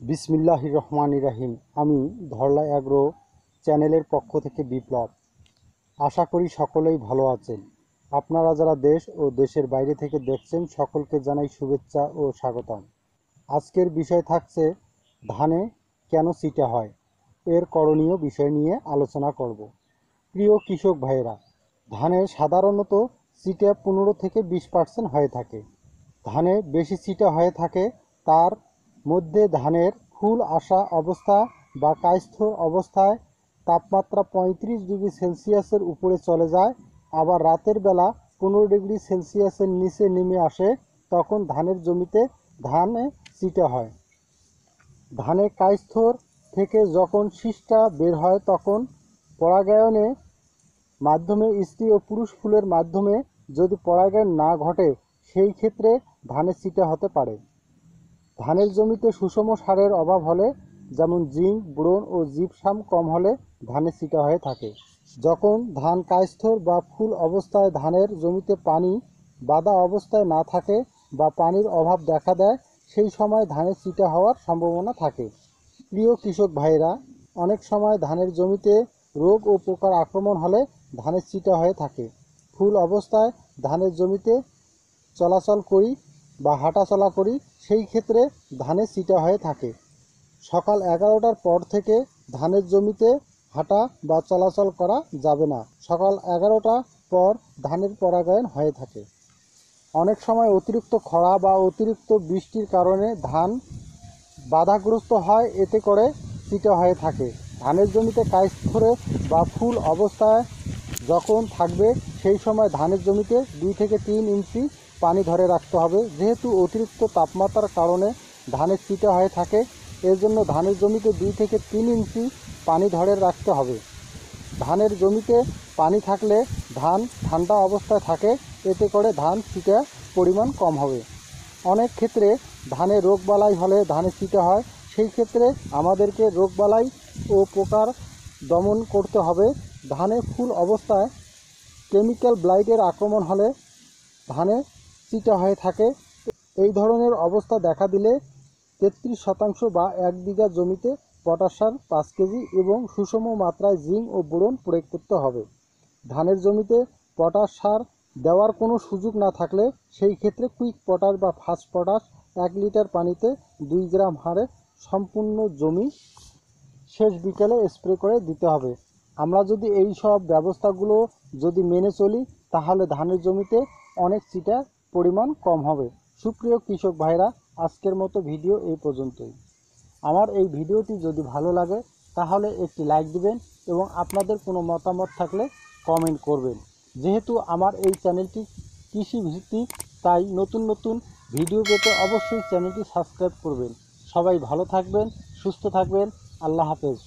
বিসমিল্লাহির রহমানির রহিম। আমি ধরলা অ্যাগ্রো চ্যানেলের পক্ষ থেকে বিপ্লব। আশা করি সকলেই ভালো আছেন। আপনারা যারা দেশ ও দেশের বাইরে থেকে দেখছেন সকলকে জানাই শুভেচ্ছা ও স্বাগতম। আজকের বিষয় থাকছে ধানে কেন ছিটা হয়, এর করণীয় বিষয় নিয়ে আলোচনা করব। প্রিয় কৃষক ভাইয়েরা, ধানে সাধারণত ছিটা 15 থেকে 20% হয়ে থাকে। ধানে বেশি ছিটা হয়ে থাকে তার মধ্যে ধানের ফুল আসা অবস্থা বা কায়স্থ অবস্থায় তাপমাত্রা 35 ডিগ্রি সেলসিয়াসের উপরে চলে যায়, আবার রাতের বেলা 15 ডিগ্রি সেলসিয়াসের নিচে নেমে আসে, তখন ধানের জমিতে ধানে ছিটা হয়। ধানে কায়স্থর থেকে যখন শীষটা বের হয় তখন পরাগায়নের মাধ্যমে স্ত্রী ও পুরুষ ফুলের মাধ্যমে যদি পরাগায়ন না ঘটে সেই ক্ষেত্রে ধানে ছিটা হতে পারে। ধানের জমিতে সুষম সারের অভাব হলে, যেমন জিঙ্ক, বোরন ও জিপসাম কম হলে ধানে ছিটা হয়ে থাকে। যখন ধান কায়স্থর বা ফুল অবস্থায় ধানের জমিতে পানি বাঁধা অবস্থায় না থাকে বা পানির অভাব দেখা দেয়, সেই সময় ধানের ছিটা হওয়ার সম্ভাবনা থাকে। প্রিয় কৃষক ভাইরা, অনেক সময় ধানের জমিতে রোগ ও পোকার আক্রমণ হলে ধানের ছিটা হয়ে থাকে। ফুল অবস্থায় ধানের জমিতে চলাচল করি বা হাঁটাচলা করি, সেই ক্ষেত্রে ধানের ছিটা হয়ে থাকে। সকাল 11টার পর থেকে ধানের জমিতে হাঁটা বা চলাচল করা যাবে না। সকাল 11টা পর ধানের পরাগায়ন হয়ে থাকে। অনেক সময় অতিরিক্ত খরা বা অতিরিক্ত বৃষ্টির কারণে ধান বাধাগ্রস্ত হয়, এতে করে ছিটা হয়ে থাকে। ধানের জমিতে কায়স্থরে বা ফুল অবস্থায় যখন থাকবে সেই সময় ধানের জমিতে 2 থেকে 3 ইঞ্চি পানি ধরে রাখতে হবে। যেহেতু অতিরিক্ত তাপমাত্রার কারণে ধানের ছিটা হয়ে থাকে, এর জন্য ধানের জমিতে 2 থেকে 3 ইঞ্চি পানি ধরে রাখতে হবে। ধানের জমিতে পানি থাকলে ধান ঠান্ডা অবস্থায় থাকে, এতে করে ধান ছিটা পরিমাণ কম হবে। অনেক ক্ষেত্রে ধানে রোগবালাই হলে ধানে ছিটা হয়, সেই ক্ষেত্রে আমাদেরকে রোগবালাই ও পোকার দমন করতে হবে। ধানে ফুল অবস্থায় কেমিক্যাল ব্লাইটের আক্রমণ হলে ধানে ছিটা হয়ে থাকে। এই ধরনের অবস্থা দেখা দিলে 33% বা 1 বিঘা জমিতে পটাশ সার 5 কেজি এবং সুষম মাত্রায় জিঙ্ক ও বোরন প্রয়োগ করতে হবে। ধানের জমিতে পটাশ সার দেওয়ার কোনো সুযোগ না থাকলে সেই ক্ষেত্রে কুইক পটাশ বা ফাস্ট পটাশ 1 লিটার পানিতে 2 গ্রাম হারে সম্পূর্ণ জমি শেষ বিকেলে স্প্রে করে দিতে হবে। আমরা যদি এই সব ব্যবস্থাগুলো যদি মেনে চলি, তাহলে ধানের জমিতে অনেক ছিটার পরিমাণ কম হবে। সুপ্রিয় কৃষক ভাইরা, আজকের মতো ভিডিও এই পর্যন্তই। আমার এই ভিডিওটি যদি ভালো লাগে তাহলে একটি লাইক দিবেন এবং আপনাদের কোনো মতামত থাকলে কমেন্ট করবেন। যেহেতু আমার এই চ্যানেলটি কৃষি ভিত্তিক, তাই নতুন নতুন ভিডিও পেতে অবশ্যই চ্যানেলটি সাবস্ক্রাইব করবেন। সবাই ভালো থাকবেন, সুস্থ থাকবেন। আল্লাহ হাফেজ।